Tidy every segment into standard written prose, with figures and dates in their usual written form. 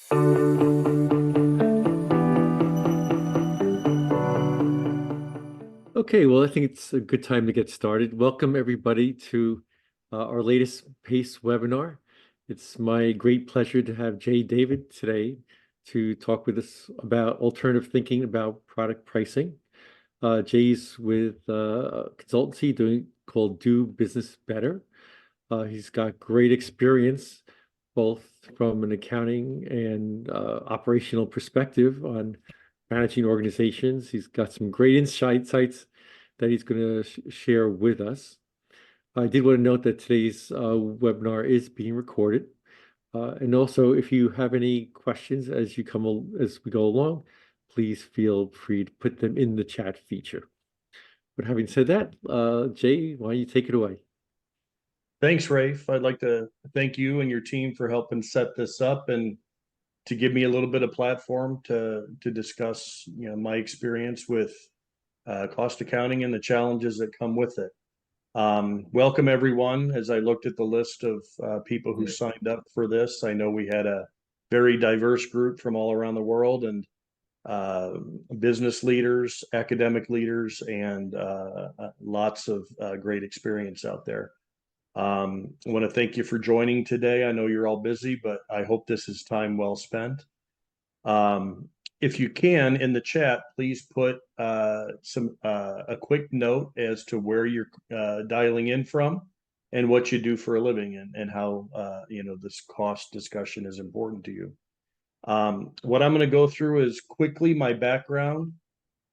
Okay, well, I think it's a good time to get started. Welcome, everybody, to our latest PACE webinar. It's my great pleasure to have Jay David today to talk with us about alternative thinking about product pricing. Jay's with a consultancy called Do Business Better. He's got great experience both from an accounting and operational perspective on managing organizations. He's got some great insights that he's going to share with us. I did want to note that today's webinar is being recorded. And also, if you have any questions as we go along, please feel free to put them in the chat feature. But having said that, Jay, why don't you take it away? Thanks, Rafe. I'd like to thank you and your team for helping set this up and to give me a little bit of platform to discuss, my experience with cost accounting and the challenges that come with it. Welcome, everyone. As I looked at the list of people who signed up for this, I know we had a very diverse group from all around the world and business leaders, academic leaders, and lots of great experience out there. I want to thank you for joining today. I know you're all busy, but I hope this is time well spent. If you can, in the chat, please put a quick note as to where you're dialing in from and what you do for a living and how this cost discussion is important to you. What I'm going to go through is quickly my background,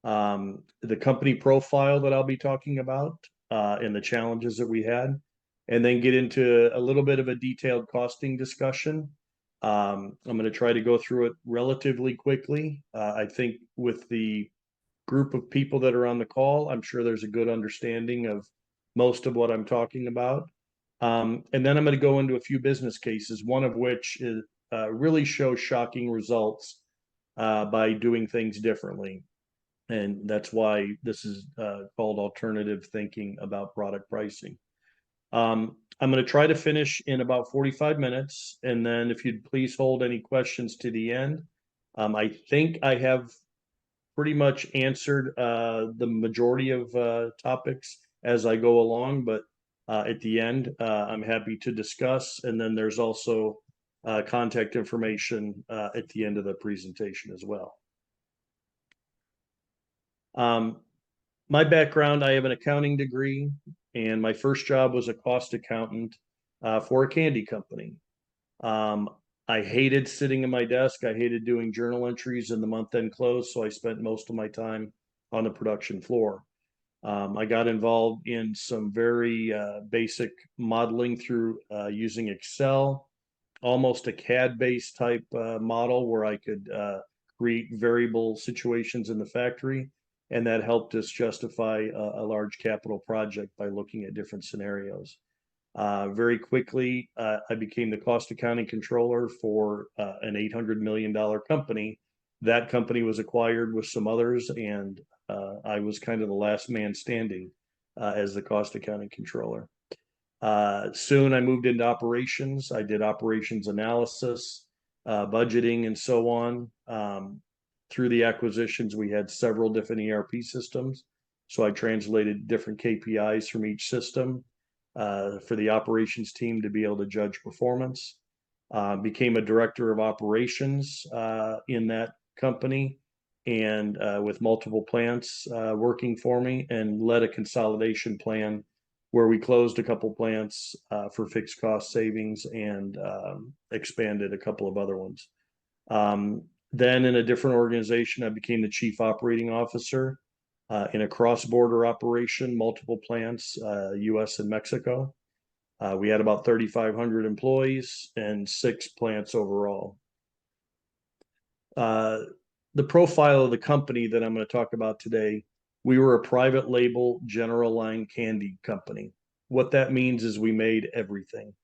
the company profile that I'll be talking about, and the challenges that we had, and then get into a little bit of a detailed costing discussion. I'm going to try to go through it relatively quickly. I think with the group of people that are on the call, I'm sure there's a good understanding of most of what I'm talking about. And then I'm going to go into a few business cases, one of which is really shows shocking results by doing things differently. And that's why this is called alternative thinking about product pricing. I'm going to try to finish in about 45 minutes. And then if you'd please hold any questions to the end. I think I have pretty much answered the majority of topics as I go along, but at the end, I'm happy to discuss. And then there's also contact information at the end of the presentation as well. My background, I have an accounting degree, and my first job was a cost accountant for a candy company. I hated sitting at my desk. I hated doing journal entries in the month-end close, so I spent most of my time on the production floor. I got involved in some very basic modeling through using Excel, almost a CAD-based type model where I could create variable situations in the factory. And that helped us justify a large capital project by looking at different scenarios. Very quickly, I became the cost accounting controller for an $800 million company. That company was acquired with some others, and I was kind of the last man standing as the cost accounting controller. Soon I moved into operations. I did operations analysis, budgeting, and so on. Through the acquisitions, we had several different ERP systems. So I translated different KPIs from each system for the operations team to be able to judge performance. Became a director of operations in that company and with multiple plants working for me, and led a consolidation plan where we closed a couple plants for fixed cost savings and expanded a couple of other ones. Then in a different organization, I became the chief operating officer in a cross-border operation, multiple plants, US and Mexico. We had about 3,500 employees and 6 plants overall. The profile of the company that I'm going to talk about today, we were a private label general line candy company. What that means is we made everything.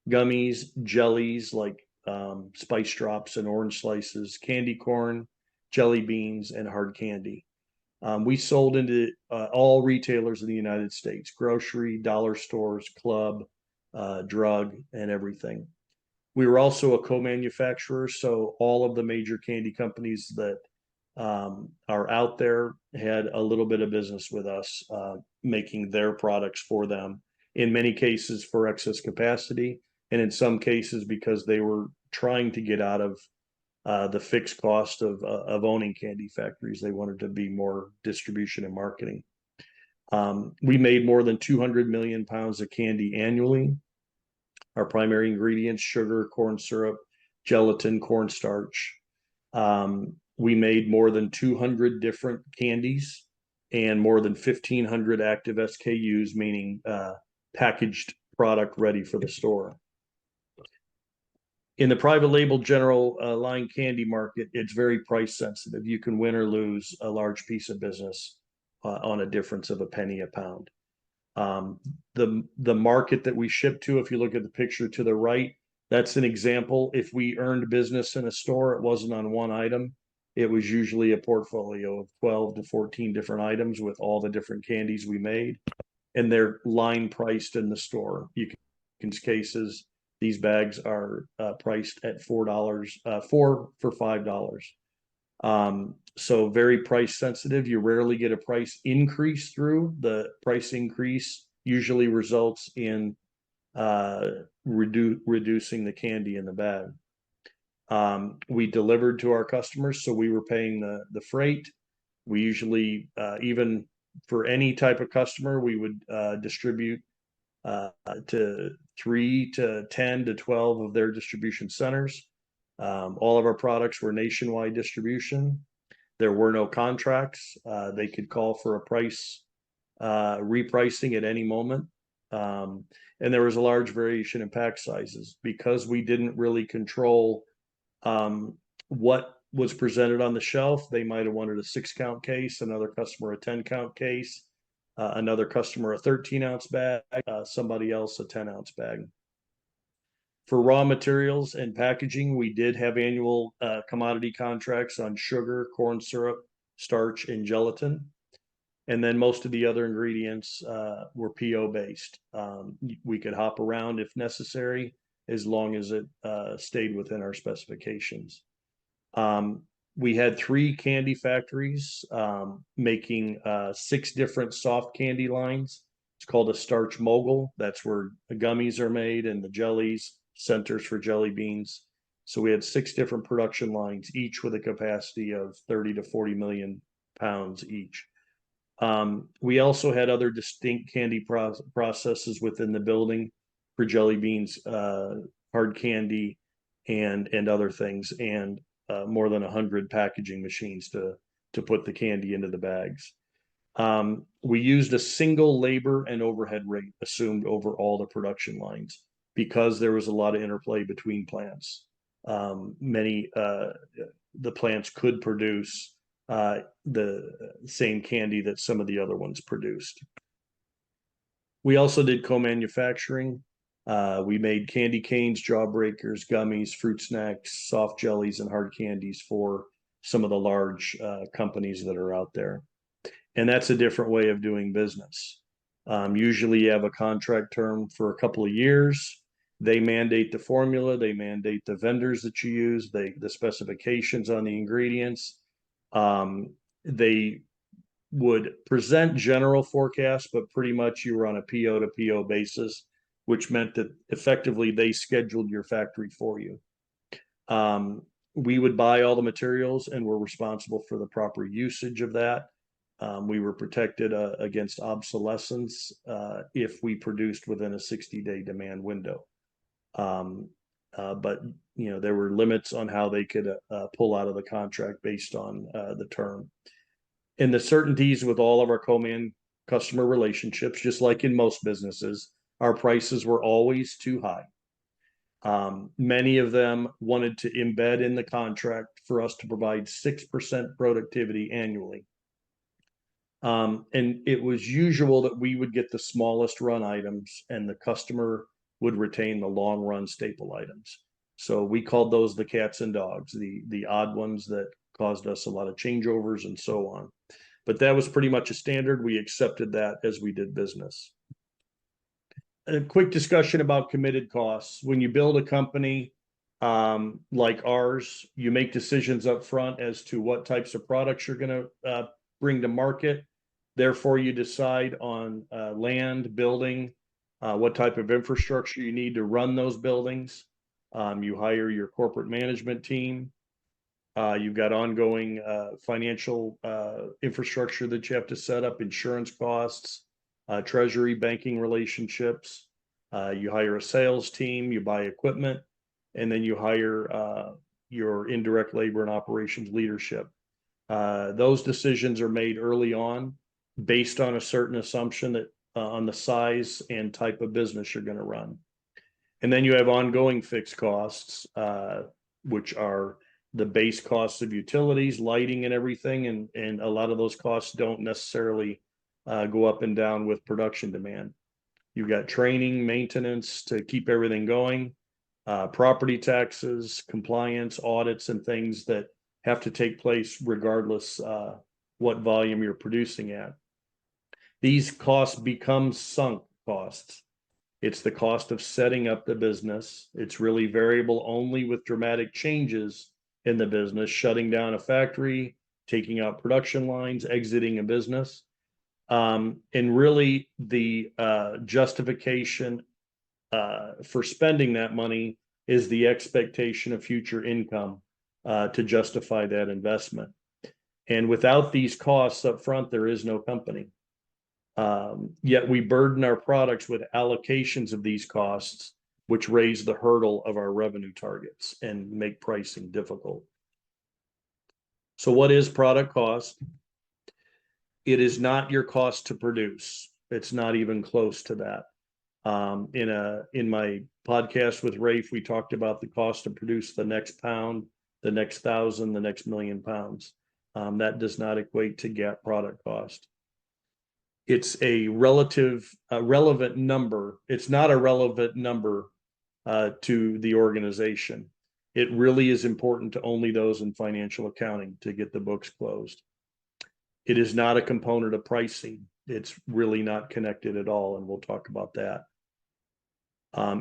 Gummies, jellies like spice drops and orange slices, candy corn, jelly beans, and hard candy. We sold into all retailers in the United States, grocery, dollar stores, club, drug, and everything. We were also a co-manufacturer, so all of the major candy companies that are out there had a little bit of business with us, making their products for them. In many cases for excess capacity, and in some cases because they were trying to get out of the fixed cost of owning candy factories. They wanted to be more distribution and marketing. We made more than 200 million pounds of candy annually. Our primary ingredients: sugar, corn syrup, gelatin, cornstarch. We made more than 200 different candies and more than 1,500 active SKUs, meaning packaged product ready for the store. In the private label general line candy market, it's very price sensitive. You can win or lose a large piece of business on a difference of a penny a pound. The market that we ship to, if you look at the picture to the right, that's an example. If we earned business in a store, it wasn't on one item. It was usually a portfolio of 12 to 14 different items with all the different candies we made, and they're line priced in the store. You can, in cases, these bags are priced at $4, four for $5. So very price sensitive. You rarely get a price increase through. The price increase usually results in reducing the candy in the bag. We delivered to our customers, so we were paying the freight. We usually, even for any type of customer, we would distribute to 3 to 10 to 12 of their distribution centers. All of our products were nationwide distribution. There were no contracts. They could call for a price repricing at any moment. And there was a large variation in pack sizes because we didn't really control what was presented on the shelf. They might have wanted a 6-count case, another customer a 10-count case, another customer a 13-ounce bag, somebody else a 10-ounce bag. For raw materials and packaging, we did have annual commodity contracts on sugar, corn syrup, starch, and gelatin. And then most of the other ingredients were PO based. We could hop around if necessary, as long as it stayed within our specifications. We had 3 candy factories making 6 different soft candy lines. It's called a starch mogul. That's where the gummies are made and the jellies, centers for jelly beans. So we had 6 different production lines, each with a capacity of 30 to 40 million pounds each. We also had other distinct candy processes within the building for jelly beans, hard candy, and other things, and more than 100 packaging machines to put the candy into the bags. We used a single labor and overhead rate assumed over all the production lines because there was a lot of interplay between plants. The plants could produce the same candy that some of the other ones produced. We also did co-manufacturing. We made candy canes, jawbreakers, gummies, fruit snacks, soft jellies, and hard candies for some of the large companies that are out there. And that's a different way of doing business. Usually you have a contract term for a couple of years. They mandate the formula, they mandate the vendors that you use, the specifications on the ingredients. They would present general forecasts, but pretty much you were on a PO to PO basis, which meant that effectively they scheduled your factory for you. We would buy all the materials and were responsible for the proper usage of that. We were protected against obsolescence if we produced within a 60-day demand window. But there were limits on how they could pull out of the contract based on the term. And the certainties with all of our co-man customer relationships, just like in most businesses, our prices were always too high. Many of them wanted to embed in the contract for us to provide 6% productivity annually. And it was usual that we would get the smallest run items and the customer would retain the long run staple items. So we called those the cats and dogs, the odd ones that caused us a lot of changeovers and so on. But that was pretty much a standard. We accepted that as we did business. A quick discussion about committed costs. When you build a company, like ours, you make decisions up front as to what types of products you're going to bring to market. Therefore, you decide on land, building, what type of infrastructure you need to run those buildings. You hire your corporate management team. You've got ongoing financial infrastructure that you have to set up, insurance costs, treasury, banking relationships. You hire a sales team, you buy equipment, and then you hire your indirect labor and operations leadership. Those decisions are made early on based on a certain assumption that on the size and type of business you're going to run. And then you have ongoing fixed costs, which are the base costs of utilities, lighting, and everything. And a lot of those costs don't necessarily go up and down with production demand. You've got training, maintenance to keep everything going, property taxes, compliance, audits, and things that have to take place regardless what volume you're producing at. These costs become sunk costs. It's the cost of setting up the business. It's really variable only with dramatic changes in the business, shutting down a factory, taking out production lines, exiting a business. And really the justification for spending that money is the expectation of future income to justify that investment. And without these costs up front, there is no company. Yet we burden our products with allocations of these costs, which raise the hurdle of our revenue targets and make pricing difficult. So what is product cost? It is not your cost to produce. It's not even close to that. In my podcast with Rafe, we talked about the cost to produce the next pound, the next 1,000, the next 1,000,000 pounds. That does not equate to GAAP product cost. It's a relevant number. It's not a relevant number to the organization. It really is important to only those in financial accounting to get the books closed. It is not a component of pricing. It's really not connected at all, and we'll talk about that.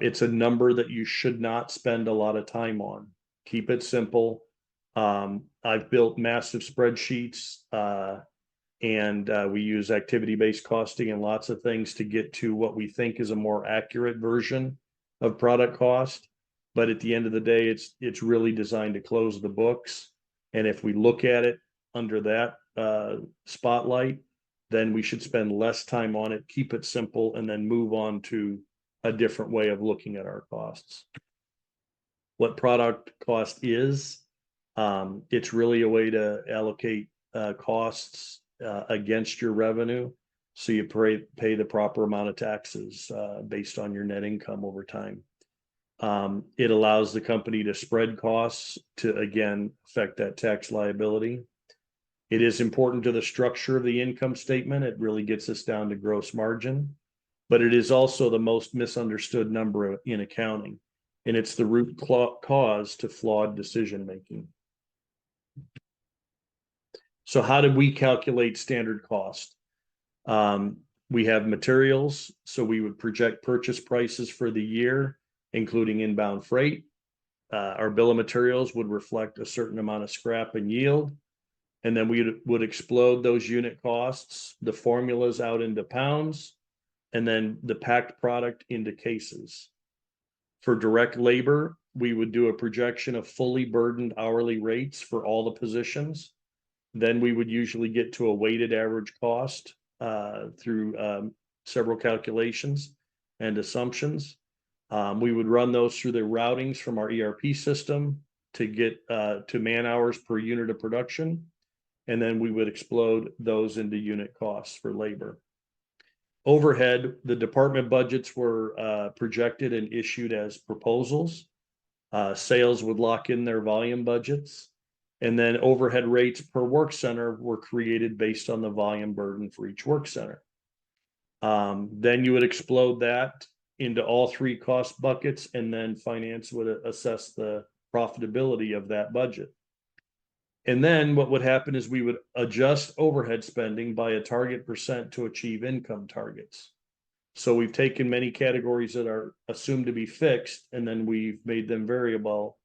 It's a number that you should not spend a lot of time on. Keep it simple. I've built massive spreadsheets, and we use activity-based costing and lots of things to get to what we think is a more accurate version of product cost. But at the end of the day, it's really designed to close the books. And if we look at it under that spotlight, then we should spend less time on it, keep it simple, and then move on to a different way of looking at our costs. What product cost is, it's really a way to allocate costs against your revenue, so you pay the proper amount of taxes based on your net income over time. It allows the company to spread costs to, again, affect that tax liability. It is important to the structure of the income statement. It really gets us down to gross margin, but it is also the most misunderstood number in accounting, and it's the root cause to flawed decision making. So how did we calculate standard cost? We have materials, so we would project purchase prices for the year, including inbound freight. Our bill of materials would reflect a certain amount of scrap and yield, and then we would explode those unit costs, the formulas out into pounds, and then the packed product into cases. For direct labor, we would do a projection of fully burdened hourly rates for all the positions. Then we would usually get to a weighted average cost through several calculations and assumptions. We would run those through the routings from our ERP system to get to man hours per unit of production. And then we would explode those into unit costs for labor. Overhead, the department budgets were projected and issued as proposals. Sales would lock in their volume budgets. And then overhead rates per work center were created based on the volume burden for each work center. Then you would explode that into all three cost buckets, and then finance would assess the profitability of that budget. And then what would happen is we would adjust overhead spending by a target percent to achieve income targets. So we've taken many categories that are assumed to be fixed, and then we've made them variable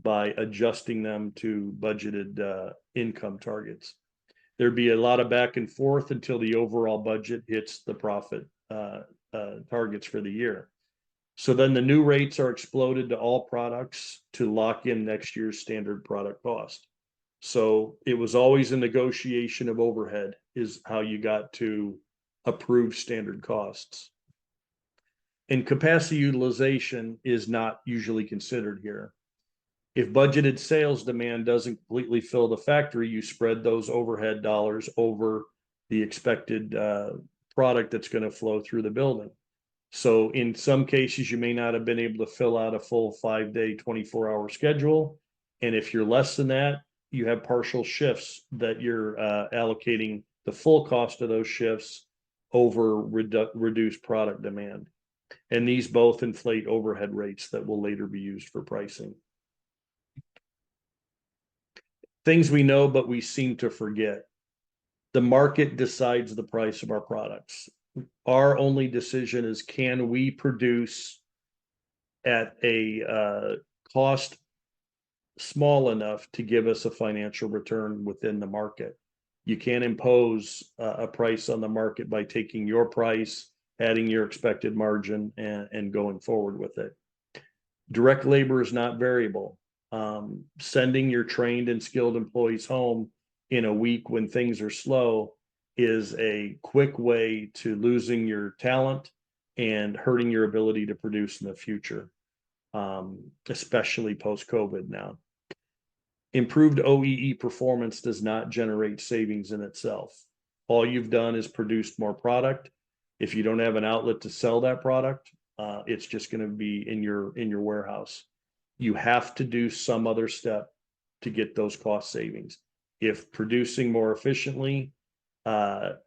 by adjusting them to budgeted income targets. There'd be a lot of back and forth until the overall budget hits the profit targets for the year. So then the new rates are exploded to all products to lock in next year's standard product cost. So it was always a negotiation of overhead is how you got to approve standard costs. And capacity utilization is not usually considered here. If budgeted sales demand doesn't completely fill the factory, you spread those overhead dollars over the expected product that's going to flow through the building. So in some cases, you may not have been able to fill out a full 5-day, 24-hour schedule. And if you're less than that, you have partial shifts that you're allocating the full cost of those shifts over reduced product demand. And these both inflate overhead rates that will later be used for pricing. Things we know, but we seem to forget. The market decides the price of our products. Our only decision is, can we produce at a cost small enough to give us a financial return within the market? You can't impose a price on the market by taking your price, adding your expected margin, and going forward with it. Direct labor is not variable. Sending your trained and skilled employees home in a week when things are slow is a quick way to losing your talent and hurting your ability to produce in the future, especially post-COVID now. Improved OEE performance does not generate savings in itself. All you've done is produced more product. If you don't have an outlet to sell that product, it's just going to be in your warehouse. You have to do some other step to get those cost savings. If producing more efficiently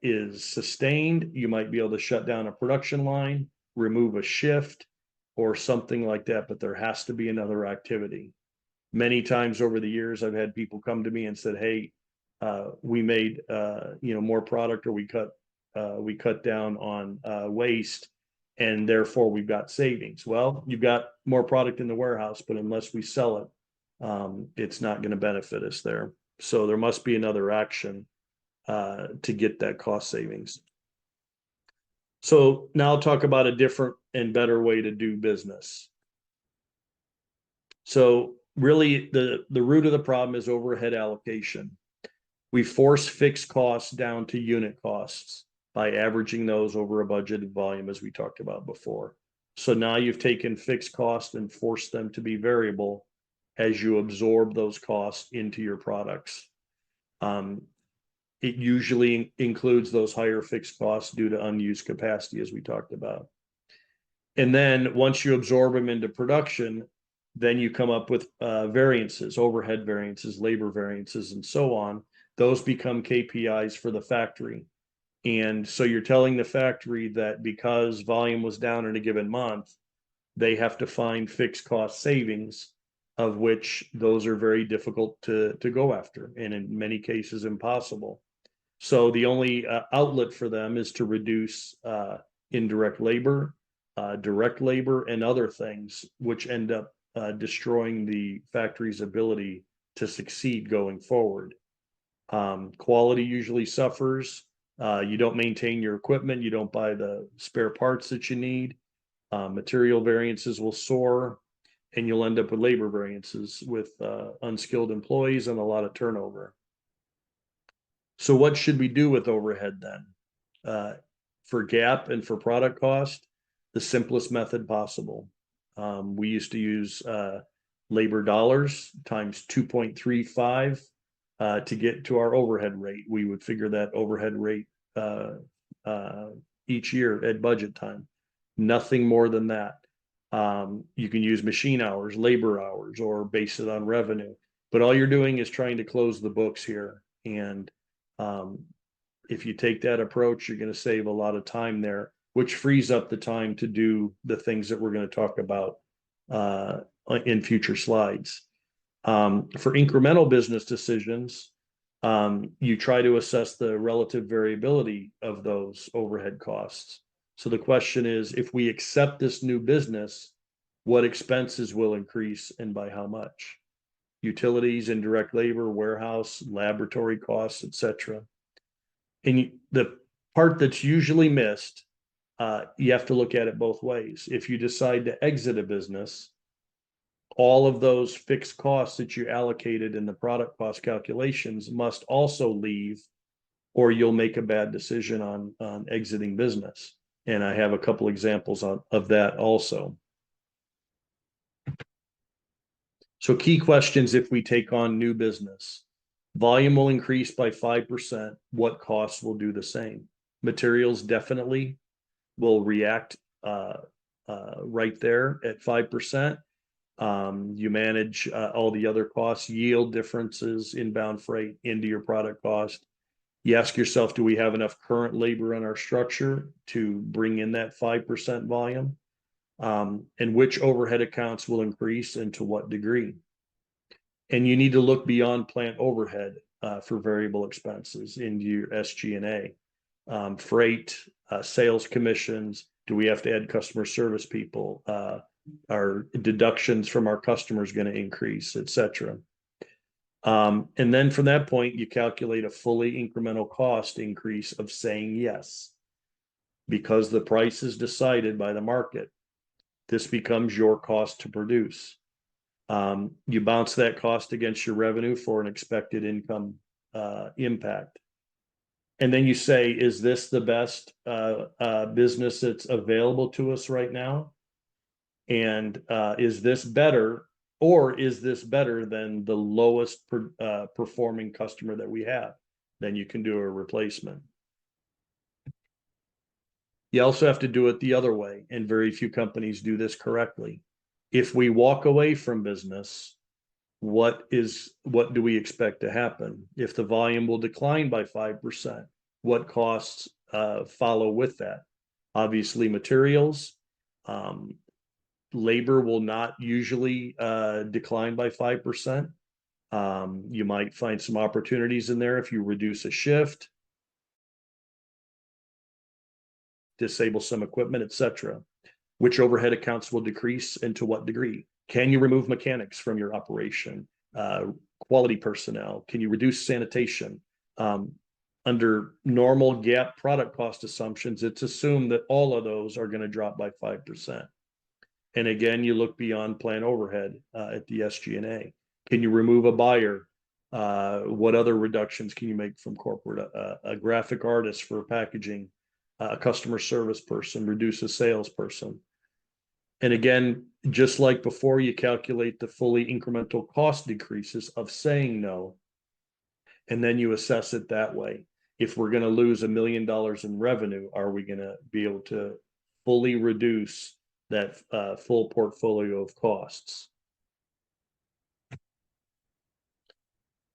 is sustained, you might be able to shut down a production line, remove a shift, or something like that, but there has to be another activity. Many times over the years, I've had people come to me and said, hey, we made more product, or we cut down on waste, and therefore we've got savings. Well, you've got more product in the warehouse, but unless we sell it, it's not going to benefit us there. So there must be another action to get that cost savings. So now I'll talk about a different and better way to do business. So really the root of the problem is overhead allocation. We force fixed costs down to unit costs by averaging those over a budgeted volume, as we talked about before. So now you've taken fixed costs and forced them to be variable as you absorb those costs into your products. It usually includes those higher fixed costs due to unused capacity, as we talked about. And then once you absorb them into production, then you come up with variances, overhead variances, labor variances, and so on. Those become KPIs for the factory. And so you're telling the factory that because volume was down in a given month, they have to find fixed cost savings, of which those are very difficult to go after, and in many cases impossible. So the only outlet for them is to reduce indirect labor, direct labor, and other things, which end up destroying the factory's ability to succeed going forward. Quality usually suffers. You don't maintain your equipment. You don't buy the spare parts that you need. Material variances will soar, and you'll end up with labor variances with unskilled employees and a lot of turnover. So what should we do with overhead then? For gap and for product cost, the simplest method possible. We used to use labor dollars times 2.35 to get to our overhead rate. We would figure that overhead rate each year at budget time. Nothing more than that. You can use machine hours, labor hours, or base it on revenue. But all you're doing is trying to close the books here. And if you take that approach, you're going to save a lot of time there, which frees up the time to do the things that we're going to talk about in future slides. For incremental business decisions, you try to assess the relative variability of those overhead costs. So the question is, if we accept this new business, what expenses will increase and by how much? utilities, indirect labor, warehouse, laboratory costs, etc. And the part that's usually missed, you have to look at it both ways. If you decide to exit a business, all of those fixed costs that you allocated in the product cost calculations must also leave, or you'll make a bad decision on exiting business. And I have a couple examples of that also. So key questions if we take on new business. Volume will increase by 5%. What costs will do the same? Materials definitely will react right there at 5%. You manage all the other costs, yield differences, inbound freight into your product cost. You ask yourself, do we have enough current labor in our structure to bring in that 5% volume? And which overhead accounts will increase and to what degree? And you need to look beyond plant overhead for variable expenses into your SG&A. Freight, sales commissions, do we have to add customer service people? Are deductions from our customers going to increase, et cetera? And then from that point, you calculate a fully incremental cost increase of saying yes. Because the price is decided by the market, this becomes your cost to produce. You bounce that cost against your revenue for an expected income impact. And then you say, is this the best business that's available to us right now? And is this better, or is this better than the lowest performing customer that we have? Then you can do a replacement. You also have to do it the other way, and very few companies do this correctly. If we walk away from business, what do we expect to happen? If the volume will decline by 5%, what costs follow with that? Obviously, materials. Labor will not usually decline by 5%. You might find some opportunities in there if you reduce a shift, disable some equipment, etc. Which overhead accounts will decrease and to what degree? Can you remove mechanics from your operation? Quality personnel? Can you reduce sanitation? Under normal GAAP product cost assumptions, it's assumed that all of those are going to drop by 5%. And again, you look beyond plant overhead at the SG&A. Can you remove a buyer? What other reductions can you make from corporate? A graphic artist for packaging, a customer service person, reduce a salesperson. And again, just like before, you calculate the fully incremental cost decreases of saying no, and then you assess it that way. If we're going to lose $1 million in revenue, are we going to be able to fully reduce that full portfolio of costs?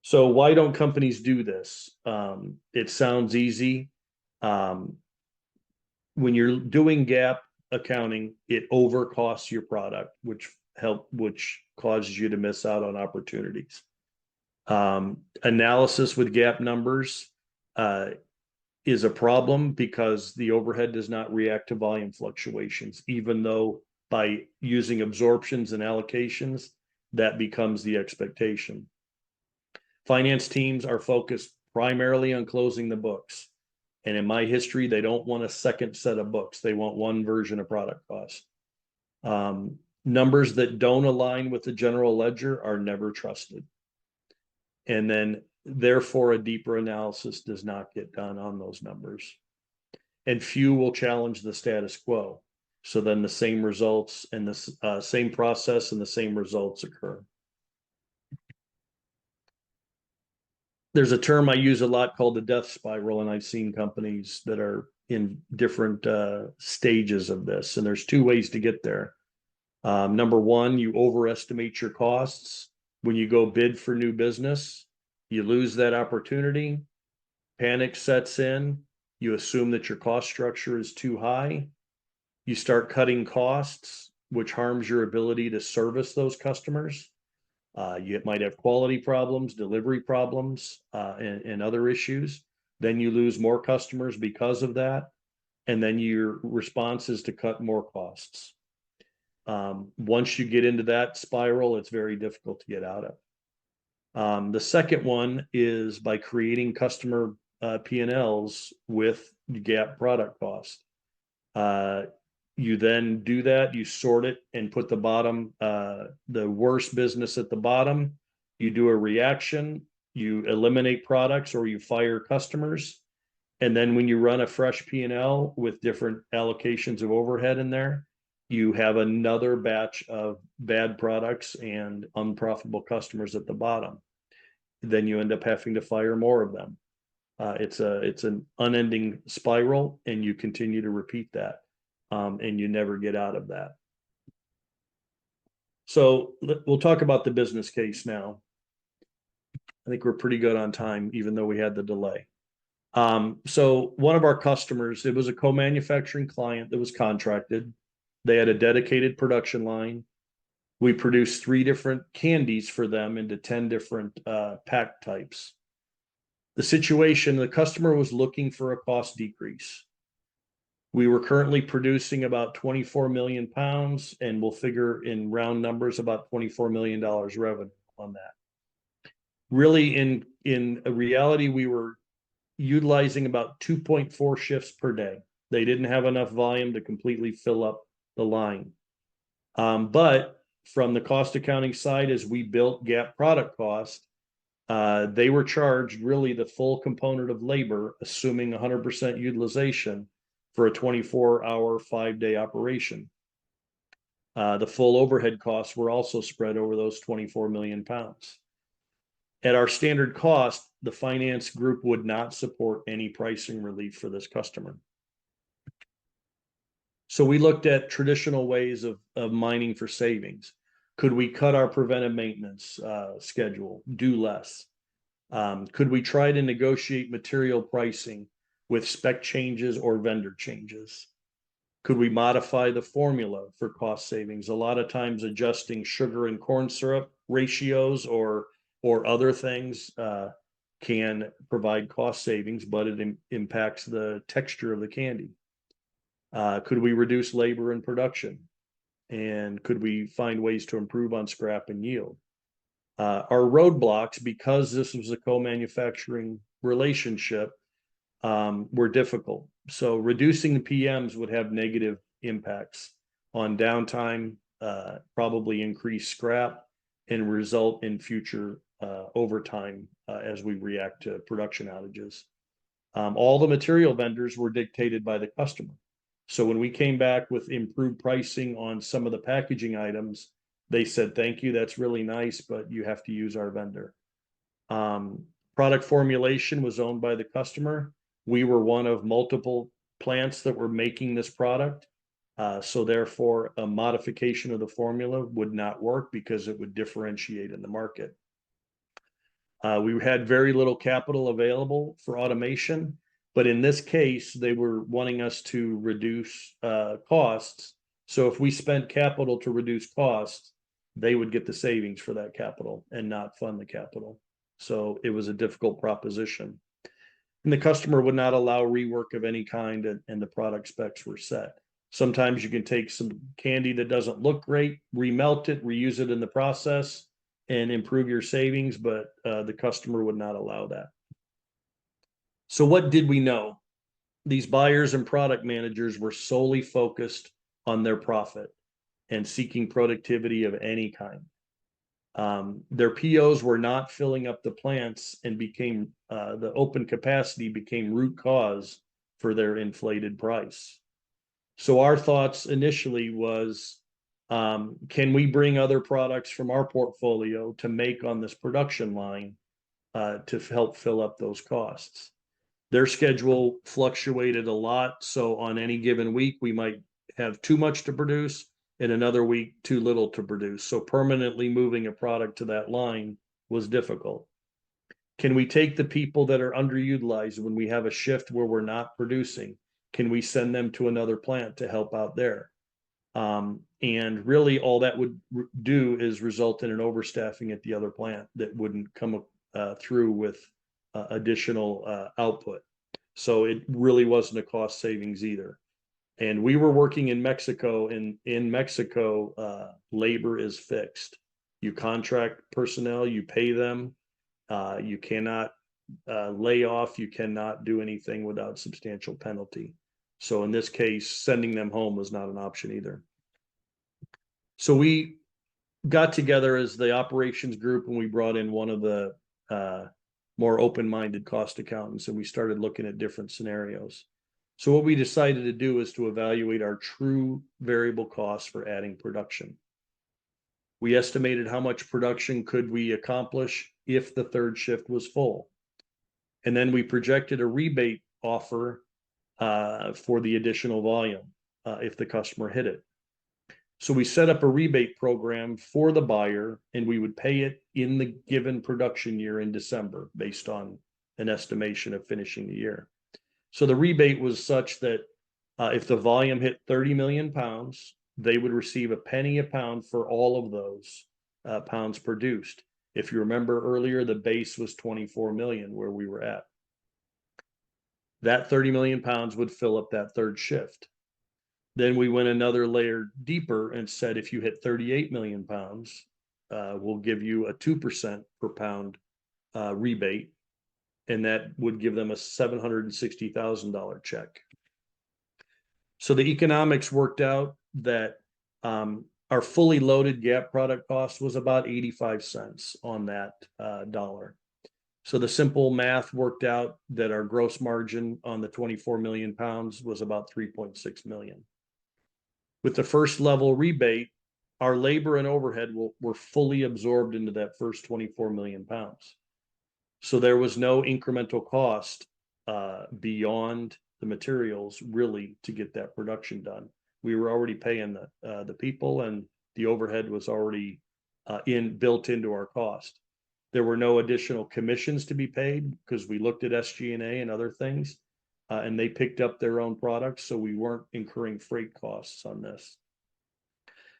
So why don't companies do this? It sounds easy. When you're doing GAAP accounting, it overcosts your product, which causes you to miss out on opportunities. Analysis with GAAP numbers is a problem because the overhead does not react to volume fluctuations, even though by using absorptions and allocations, that becomes the expectation. Finance teams are focused primarily on closing the books. And in my history, they don't want a second set of books. They want one version of product cost. Numbers that don't align with the general ledger are never trusted. And then therefore, a deeper analysis does not get done on those numbers. And few will challenge the status quo. So then the same results and the same process and the same results occur. There's a term I use a lot called the death spiral, and I've seen companies that are in different stages of this. And there's two ways to get there. Number one, you overestimate your costs. When you go bid for new business, you lose that opportunity. Panic sets in. You assume that your cost structure is too high. You start cutting costs, which harms your ability to service those customers. You might have quality problems, delivery problems, and other issues. Then you lose more customers because of that. And then your response is to cut more costs. Once you get into that spiral, it's very difficult to get out of. The second one is by creating customer P&Ls with GAAP product cost. You then do that, you sort it and put the worst business at the bottom. You do a reaction, you eliminate products or you fire customers. And then when you run a fresh P&L with different allocations of overhead in there, you have another batch of bad products and unprofitable customers at the bottom. Then you end up having to fire more of them. It's an unending spiral, and you continue to repeat that, and you never get out of that. So we'll talk about the business case now. I think we're pretty good on time, even though we had the delay. So one of our customers, it was a co-manufacturing client that was contracted. They had a dedicated production line. We produced 3 different candies for them into 10 different pack types. The situation, the customer was looking for a cost decrease. We were currently producing about 24 million pounds, and we'll figure in round numbers about $24 million revenue on that. Really, in a reality, we were utilizing about 2.4 shifts per day. They didn't have enough volume to completely fill up the line. But from the cost accounting side, as we built GAAP product cost, they were charged really the full component of labor, assuming 100% utilization for a 24-hour, 5-day operation. The full overhead costs were also spread over those 24 million pounds. At our standard cost, the finance group would not support any pricing relief for this customer. So we looked at traditional ways of mining for savings. Could we cut our preventive maintenance schedule, do less? Could we try to negotiate material pricing with spec changes or vendor changes? Could we modify the formula for cost savings? A lot of times adjusting sugar and corn syrup ratios or other things can provide cost savings, but it impacts the texture of the candy. Could we reduce labor in production? And could we find ways to improve on scrap and yield? Our roadblocks, because this was a co-manufacturing relationship, were difficult. So reducing the PMs would have negative impacts on downtime, probably increase scrap, and result in future overtime as we react to production outages. All the material vendors were dictated by the customer. So when we came back with improved pricing on some of the packaging items, they said, thank you, that's really nice, but you have to use our vendor. Product formulation was owned by the customer. We were one of multiple plants that were making this product. So therefore, a modification of the formula would not work because it would differentiate in the market. We had very little capital available for automation, but in this case, they were wanting us to reduce costs. So if we spent capital to reduce costs, they would get the savings for that capital and not fund the capital. So it was a difficult proposition. And the customer would not allow rework of any kind, and the product specs were set. Sometimes you can take some candy that doesn't look great, remelt it, reuse it in the process, and improve your savings, but the customer would not allow that. So what did we know? These buyers and product managers were solely focused on their profit and seeking productivity of any kind. Their POs were not filling up the plants and became the open capacity became root cause for their inflated price. So our thoughts initially was, can we bring other products from our portfolio to make on this production line to help fill up those costs? Their schedule fluctuated a lot. So on any given week, we might have too much to produce, and another week, too little to produce. So permanently moving a product to that line was difficult. Can we take the people that are underutilized when we have a shift where we're not producing? Can we send them to another plant to help out there? And really all that would do is result in an overstaffing at the other plant that wouldn't come through with additional output. So it really wasn't a cost savings either. And we were working in Mexico, and in Mexico, labor is fixed. You contract personnel, you pay them, You cannot lay off. You cannot do anything without substantial penalty. So in this case, sending them home was not an option either. So we got together as the operations group and we brought in one of the more open-minded cost accountants, and we started looking at different scenarios. So what we decided to do is to evaluate our true variable costs for adding production. We estimated how much production could we accomplish if the third shift was full. And then we projected a rebate offer for the additional volume if the customer hit it. So we set up a rebate program for the buyer, and we would pay it in the given production year in December based on an estimation of finishing the year. So the rebate was such that if the volume hit 30 million pounds, they would receive a penny a pound for all of those pounds produced. If you remember earlier, the base was 24 million where we were at. That 30 million pounds would fill up that third shift. Then we went another layer deeper and said, if you hit 38 million pounds, we'll give you a 2% per pound rebate. And that would give them a $760,000 check. So the economics worked out that our fully loaded gap product cost was about 85 cents on that dollar. So the simple math worked out that our gross margin on the 24 million pounds was about 3.6 million. With the first level rebate, our labor and overhead were fully absorbed into that first 24 million pounds. So there was no incremental cost beyond the materials really to get that production done. We were already paying the people, and the overhead was already built into our cost. There were no additional commissions to be paid because we looked at SG&A and other things, and they picked up their own products, so we weren't incurring freight costs on this.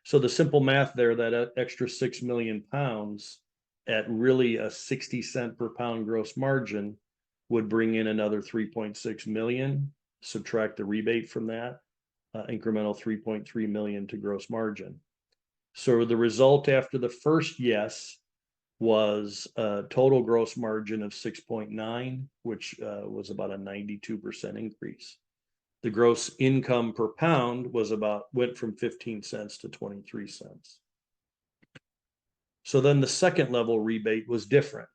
So the simple math there, that extra 6 million pounds at really a 60 cent per pound gross margin would bring in another 3.6 million. Subtract the rebate from that, incremental 3.3 million to gross margin. So the result after the first yes was a total gross margin of 6.9, which was about a 92% increase. The gross income per pound went from 15 cents to 23 cents. So then the second level rebate was different.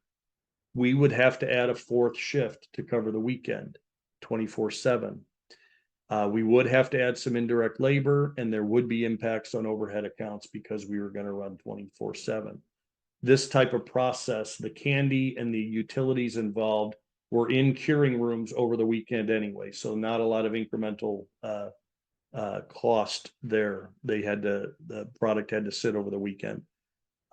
We would have to add a fourth shift to cover the weekend, 24/7. We would have to add some indirect labor, and there would be impacts on overhead accounts because we were going to run 24/7. This type of process, the candy and the utilities involved were in curing rooms over the weekend anyway, so not a lot of incremental cost there. The product had to sit over the weekend.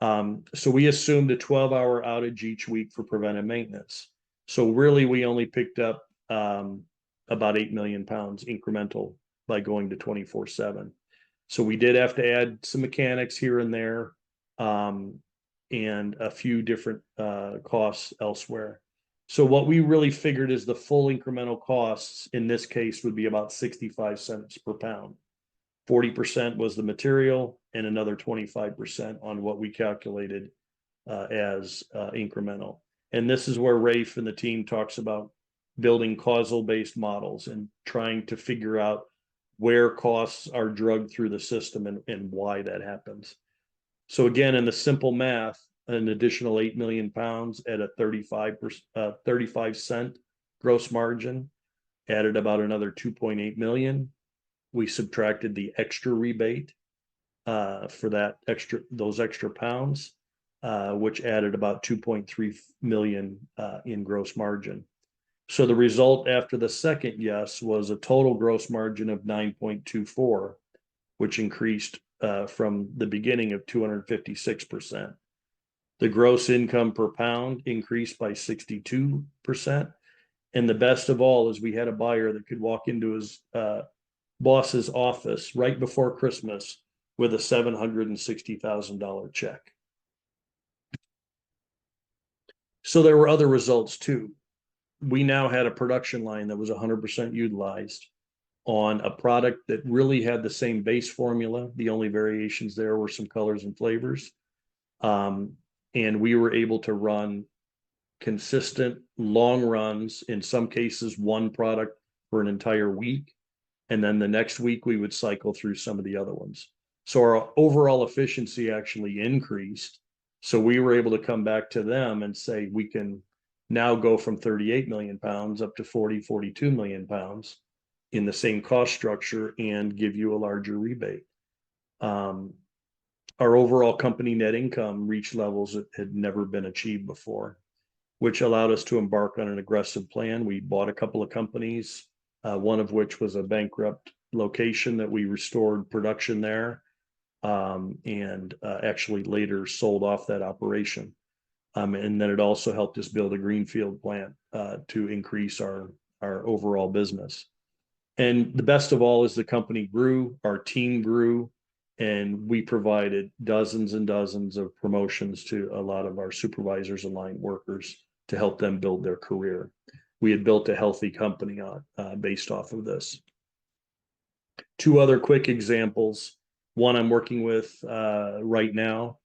So we assumed a 12-hour outage each week for preventive maintenance. So really, we only picked up about 8 million pounds incremental by going to 24/7. So we did have to add some mechanics here and there, and a few different costs elsewhere. So what we really figured is the full incremental costs in this case would be about 65 cents per pound. 40% was the material, and another 25% on what we calculated as incremental. And this is where Rafe and the team talks about building causal-based models and trying to figure out where costs are drugged through the system and why that happens. So again, in the simple math, an additional 8 million pounds at a 35 cent gross margin added about another 2.8 million. We subtracted the extra rebate for those extra pounds, which added about 2.3 million in gross margin. So the result after the second yes was a total gross margin of 9.24, which increased from the beginning of 256%. The gross income per pound increased by 62%. And the best of all is we had a buyer that could walk into his boss's office right before Christmas with a $760,000 check. So there were other results too. We now had a production line that was 100% utilized on a product that really had the same base formula. The only variations there were some colors and flavors. And we were able to run consistent long runs, in some cases, one product for an entire week. And then the next week, we would cycle through some of the other ones. So our overall efficiency actually increased. So we were able to come back to them and say, we can now go from 38 million pounds up to 40, 42 million pounds in the same cost structure and give you a larger rebate. Our overall company net income reached levels that had never been achieved before, which allowed us to embark on an aggressive plan. We bought a couple of companies, one of which was a bankrupt location that we restored production there, and actually later sold off that operation. And then it also helped us build a greenfield plant to increase our overall business. And the best of all is the company grew, our team grew, and we provided dozens and dozens of promotions to a lot of our supervisors and line workers to help them build their career. We had built a healthy company based off of this. Two other quick examples. One I'm working with right now.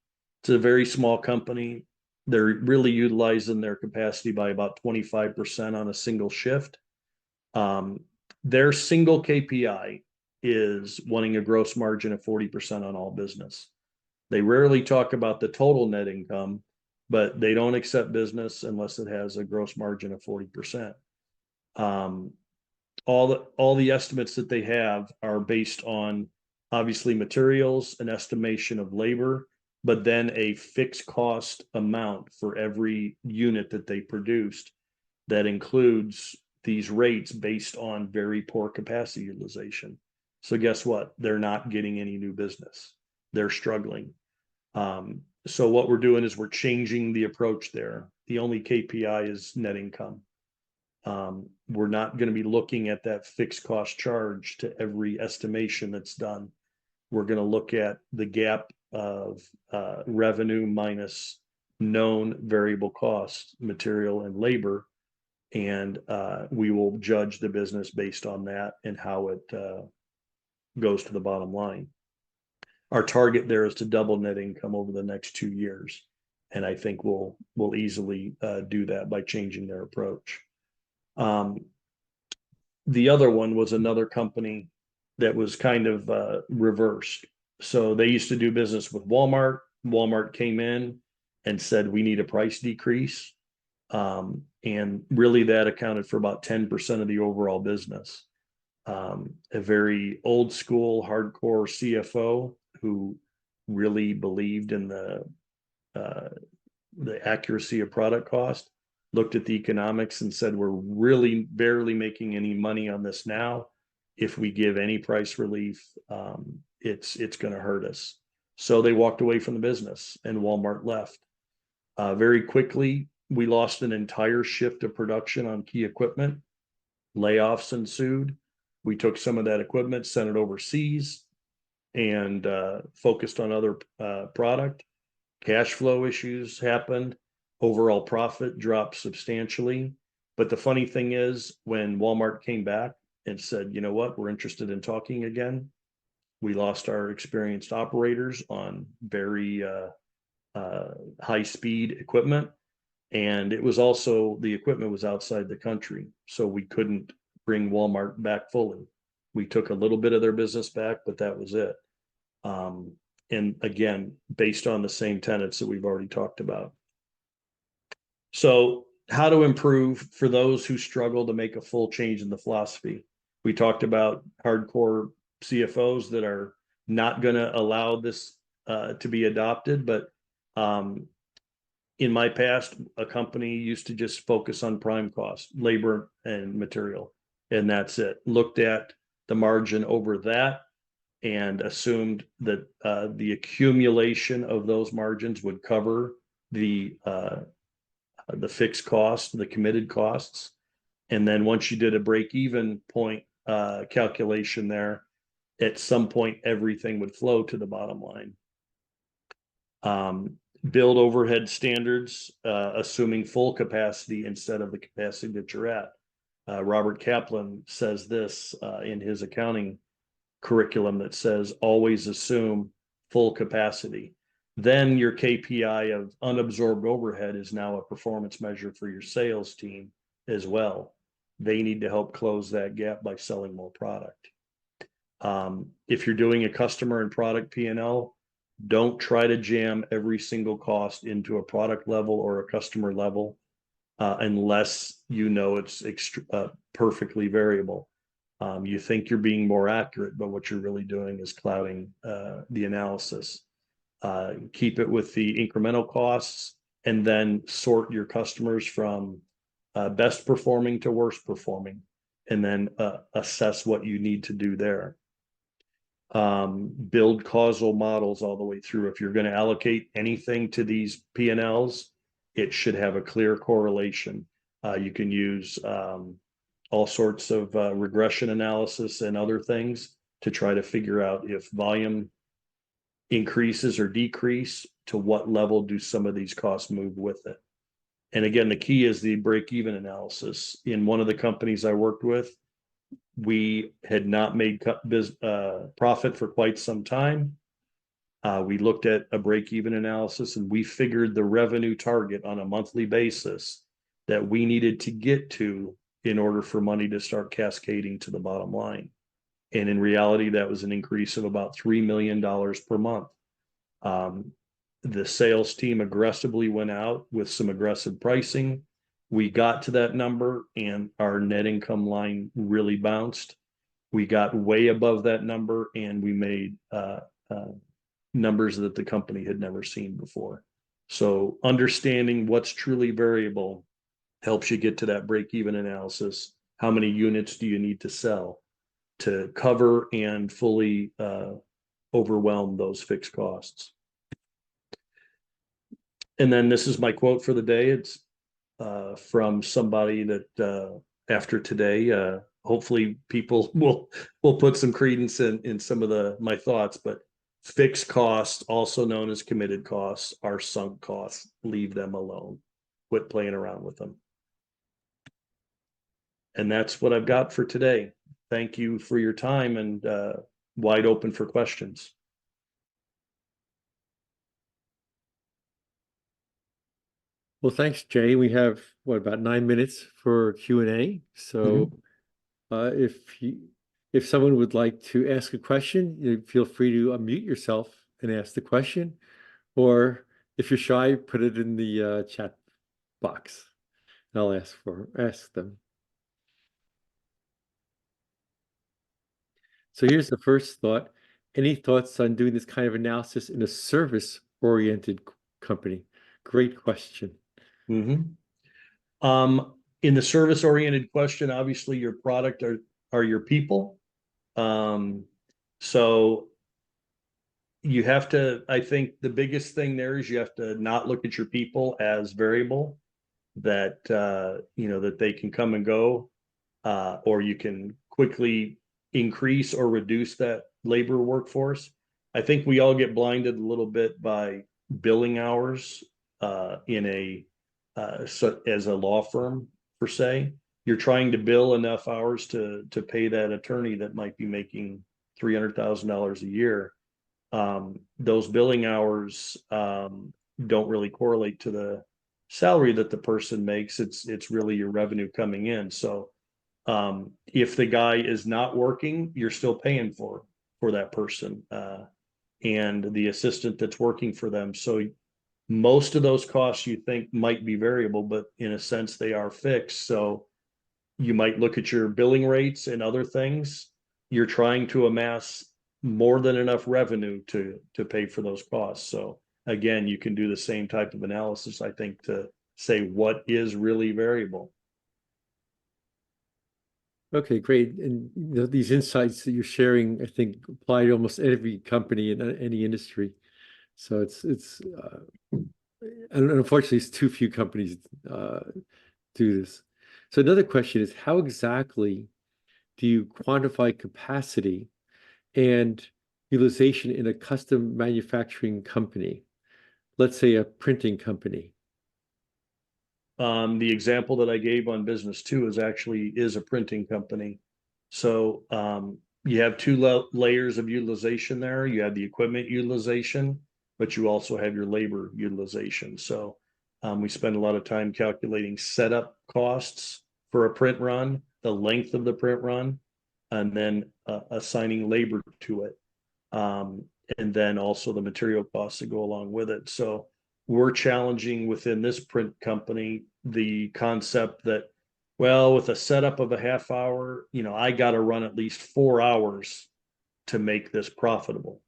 It's a very small company. They're really utilizing their capacity by about 25% on a single shift. Their single KPI is wanting a gross margin of 40% on all business. They rarely talk about the total net income, but they don't accept business unless it has a gross margin of 40%. All the estimates that they have are based on obviously materials, an estimation of labor, but then a fixed cost amount for every unit that they produced that includes these rates based on very poor capacity utilization. So guess what? They're not getting any new business. They're struggling. So what we're doing is we're changing the approach there. The only KPI is net income. We're not going to be looking at that fixed cost charge to every estimation that's done. We're going to look at the gap of revenue minus known variable costs, material and labor, and we will judge the business based on that and how it goes to the bottom line. Our target there is to double net income over the next 2 years, and I think we'll easily do that by changing their approach. The other one was another company that was kind of reversed. So they used to do business with Walmart. Walmart came in and said, we need a price decrease. And really that accounted for about 10% of the overall business. A very old school, hardcore CFO who really believed in the accuracy of product cost, looked at the economics and said, we're really barely making any money on this now. If we give any price relief, it's going to hurt us. So they walked away from the business and Walmart left. Very quickly, we lost an entire shift of production on key equipment. Layoffs ensued. We took some of that equipment, sent it overseas, and focused on other product. Cash flow issues happened. Overall profit dropped substantially. But the funny thing is, when Walmart came back and said, you know what, we're interested in talking again, we lost our experienced operators on very high speed equipment. And it was also, the equipment was outside the country. So we couldn't bring Walmart back fully. We took a little bit of their business back, but that was it. And again, based on the same tenets that we've already talked about. So how to improve for those who struggle to make a full change in the philosophy. We talked about hardcore CFOs that are not going to allow this to be adopted, but in my past, a company used to just focus on prime cost, labor and material, and that's it. Looked at the margin over that and assumed that the accumulation of those margins would cover the fixed costs, the committed costs. And then once you did a break-even point calculation there, at some point, everything would flow to the bottom line. Build overhead standards, assuming full capacity instead of the capacity that you're at. Robert Kaplan says this in his accounting curriculum that says, always assume full capacity. Then your KPI of unabsorbed overhead is now a performance measure for your sales team as well. They need to help close that gap by selling more product. If you're doing a customer and product P&L, don't try to jam every single cost into a product level or a customer level unless you know it's perfectly variable. You think you're being more accurate, but what you're really doing is clouding the analysis. Keep it with the incremental costs, and then sort your customers from best performing to worst performing, and then assess what you need to do there. Build causal models all the way through. If you're going to allocate anything to these P&Ls, it should have a clear correlation. You can use all sorts of regression analysis and other things to try to figure out if volume increases or decrease, to what level do some of these costs move with it. And again, the key is the break-even analysis. In one of the companies I worked with, we had not made profit for quite some time. We looked at a break-even analysis, and we figured the revenue target on a monthly basis that we needed to get to in order for money to start cascading to the bottom line. And in reality, that was an increase of about $3 million per month. The sales team aggressively went out with some aggressive pricing. We got to that number, and our net income line really bounced. We got way above that number, and we made numbers that the company had never seen before. So understanding what's truly variable helps you get to that break-even analysis. How many units do you need to sell to cover and fully overwhelm those fixed costs? And then this is my quote for the day. It's from somebody that after today, hopefully people will put some credence in some of my thoughts. But fixed costs, also known as committed costs, are sunk costs. Leave them alone. Quit playing around with them. And that's what I've got for today. Thank you for your time, and wide open for questions. Well, thanks, Jay. We have about 9 minutes for Q&A. So if someone would like to ask a question, feel free to unmute yourself and ask the question. Or if you're shy, put it in the chat box. And I'll ask them. So here's the first thought. Any thoughts on doing this kind of analysis in a service-oriented company? Great question. In the service-oriented question, obviously your product are your people. So you have to, I think the biggest thing there is you have to not look at your people as variable, that that they can come and go, or you can quickly increase or reduce that labor workforce. I think we all get blinded a little bit by billing hours as a law firm per se. You're trying to bill enough hours to pay that attorney that might be making $300,000 a year. Those billing hours don't really correlate to the salary that the person makes. It's really your revenue coming in. So if the guy is not working, you're still paying for that person and the assistant that's working for them. So most of those costs you think might be variable, but in a sense they are fixed. So you might look at your billing rates and other things. You're trying to amass more than enough revenue to pay for those costs. So again, you can do the same type of analysis, I think, to say what is really variable. Okay, great. And these insights that you're sharing, I think, apply to almost every company in any industry. So and unfortunately, it's too few companies do this. So another question is, how exactly do you quantify capacity and utilization in a custom manufacturing company? Let's say a printing company. The example that I gave on business two is a printing company. So you have two layers of utilization there. You have the equipment utilization, but you also have your labor utilization. So we spend a lot of time calculating setup costs for a print run, the length of the print run, and then assigning labor to it. Um, and then also the material costs that go along with it. So we're challenging within this print company the concept that, well, with a setup of a half hour, I got to run at least 4 hours to make this profitable.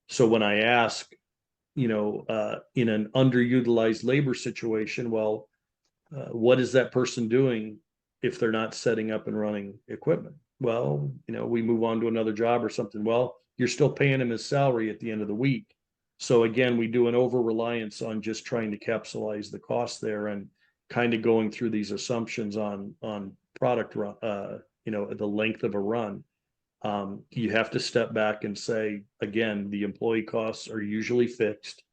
So when I ask, in an underutilized labor situation, well, what is that person doing if they're not setting up and running equipment? Well, we move on to another job or something. Well, you're still paying him his salary at the end of the week. So again, we do an over reliance on just trying to capitalize the cost there and kind of going through these assumptions on product run, the length of a run. You have to step back and say, again, the employee costs are usually fixed.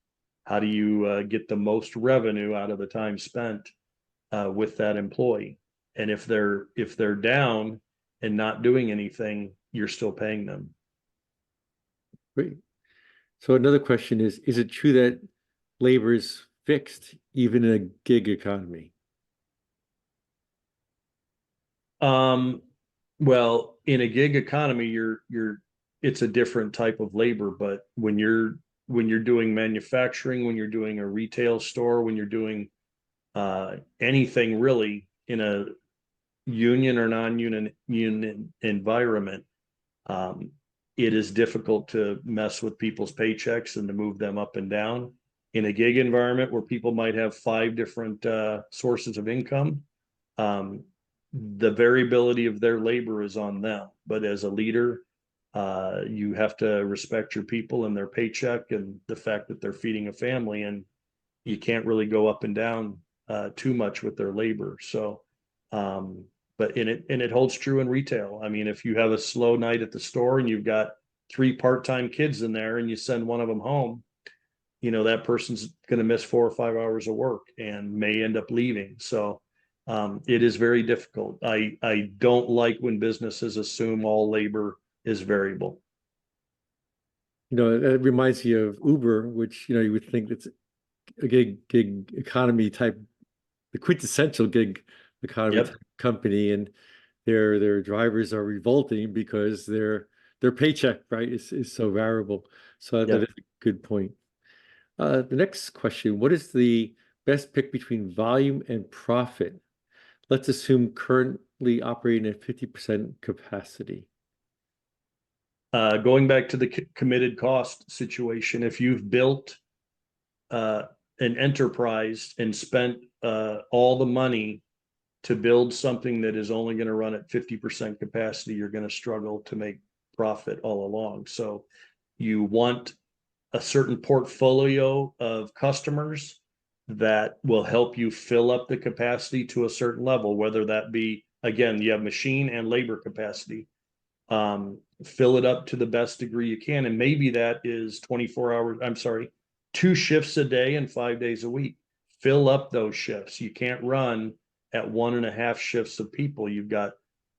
How do you get the most revenue out of the time spent with that employee? And if they're down and not doing anything, you're still paying them. Great. So another question is it true that labor is fixed even in a gig economy? Well, in a gig economy, it's a different type of labor, but when you're doing manufacturing, when you're doing a retail store, when you're doing anything really in a union or non-union environment, um, it is difficult to mess with people's paychecks and to move them up and down. In a gig environment where people might have 5 different sources of income, um, the variability of their labor is on them. But as a leader, you have to respect your people and their paycheck and the fact that they're feeding a family, and you can't really go up and down too much with their labor. So, um, but it holds true in retail. I mean, if you have a slow night at the store and you've got 3 part-time kids in there and you send one of them home, that person's going to miss 4 or 5 hours of work and may end up leaving. So it is very difficult. I don't like when businesses assume all labor is variable. It reminds me of Uber, which, you would think it's a gig economy type, the quintessential gig economy type Yep. company, and their drivers are revolting because their paycheck, right, is so variable. So that is Yep. a good point. The next question, what is the best pick between volume and profit? Let's assume currently operating at 50% capacity. Going back to the committed cost situation, if you've built uh, an enterprise and spent all the money to build something that is only going to run at 50% capacity, you're going to struggle to make profit all along. So you want a certain portfolio of customers that will help you fill up the capacity to a certain level, whether that be, again, you have machine and labor capacity. Fill it up to the best degree you can. And maybe that is 24 hours, I'm sorry, 2 shifts a day and 5 days a week. Fill up those shifts. You can't run at 1.5 shifts of people. You've got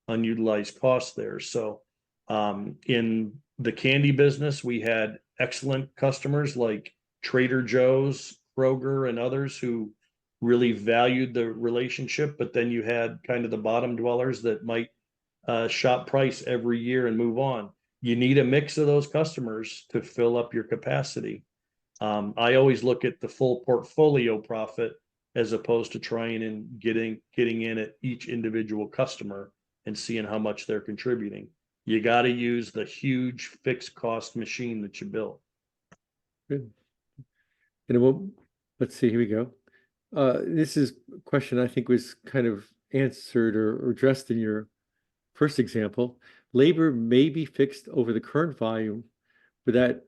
unutilized costs there. So in the candy business, we had excellent customers like Trader Joe's, Kroger, and others who really valued the relationship. But then you had kind of the bottom dwellers that might shop price every year and move on. You need a mix of those customers to fill up your capacity. I always look at the full portfolio profit as opposed to trying and getting in at each individual customer and seeing how much they're contributing. You got to use the huge fixed cost machine that you built. Good. And let's see, here we go. This is a question I think was kind of answered or addressed in your first example. Labor may be fixed over the current volume, but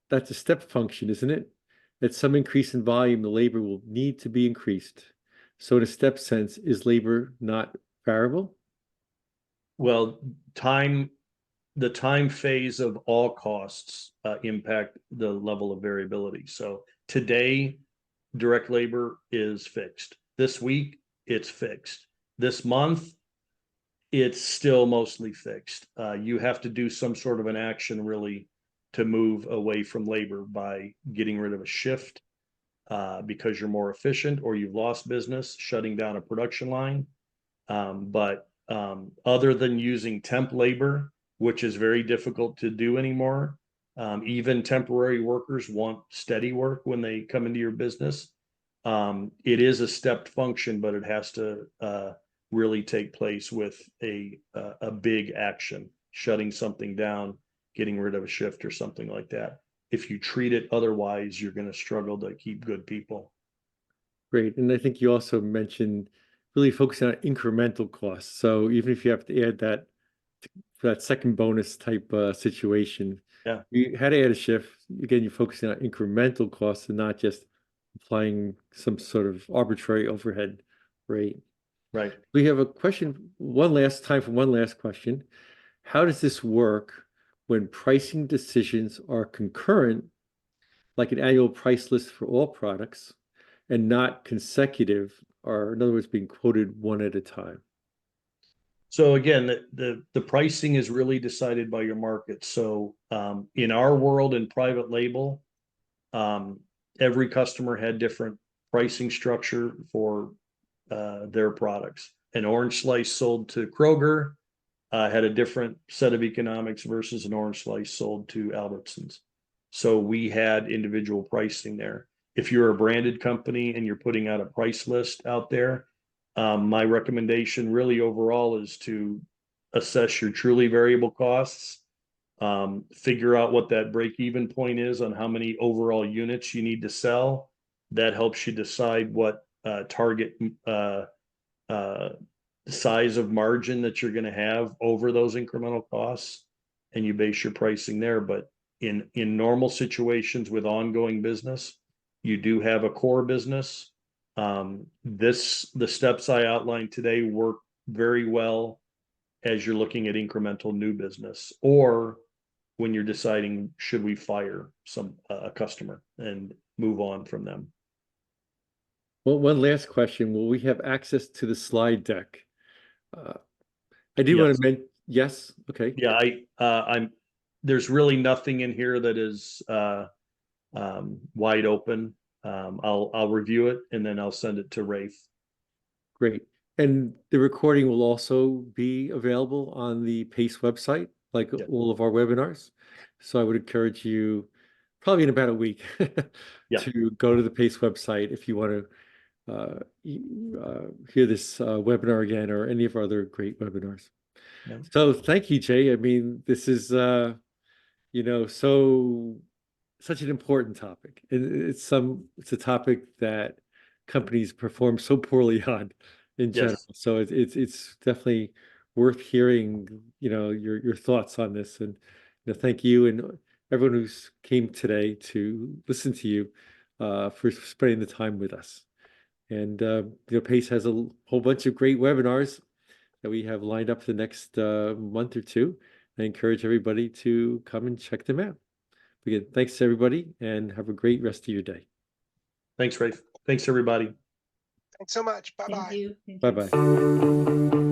that's a step function, isn't it? At some increase in volume, the labor will need to be increased. So in a step sense, is labor not variable? Well, the time phase of all costs impact the level of variability. So today, direct labor is fixed. This week, it's fixed. This month, it's still mostly fixed. You have to do some sort of an action really to move away from labor by getting rid of a shift because you're more efficient or you've lost business, shutting down a production line. But other than using temp labor, which is very difficult to do anymore, even temporary workers want steady work when they come into your business. It is a stepped function, but it has to really take place with a big action, shutting something down, getting rid of a shift or something like that. If you treat it otherwise, you're going to struggle to keep good people. Great. And I think you also mentioned really focusing on incremental costs. So even if you have to add that for that second bonus type situation, Yeah. you had to add a shift. Again, you're focusing on incremental costs and not just applying some sort of arbitrary overhead rate. Right. We have a question, one last time for one last question. How does this work when pricing decisions are concurrent, like an annual price list for all products, and not consecutive, or in other words, being quoted one at a time? So again, the pricing is really decided by your market. So in our world in private label, every customer had different pricing structure for their products. An orange slice sold to Kroger had a different set of economics versus an orange slice sold to Albertsons. So we had individual pricing there. If you're a branded company and you're putting out a price list out there, my recommendation really overall is to assess your truly variable costs, figure out what that break even point is on how many overall units you need to sell. That helps you decide what target size of margin that you're going to have over those incremental costs, and you base your pricing there. But in normal situations with ongoing business, you do have a core business. The steps I outlined today work very well as you're looking at incremental new business, or when you're deciding should we fire a customer and move on from them. Well, one last question. Will we have access to the slide deck? I do want Yes. to mention, yes, okay, Yeah, I'm there's really nothing in here that is wide open. I'll review it and then I'll send it to Rafe. great. And the recording will also be available on the PACE website, like Yeah. all of our webinars. So I would encourage you, probably in about a week, Yeah. to go to the PACE website if you want to hear this webinar again or any of our other great webinars. Yeah. So thank you, Jay. I mean, this is, such an important topic. It's a topic that companies perform so poorly on in general. Yes. So it's definitely worth hearing, your thoughts on this. And thank you and everyone who's came today to listen to you for spending the time with us. And PACE has a whole bunch of great webinars that we have lined up for the next month or two. I encourage everybody to come and check them out. Again, thanks to everybody and have a great rest of your day. Thanks, Rafe. Thanks, everybody. Thanks so much. Thank Bye-bye. you. Thank you. Bye-bye.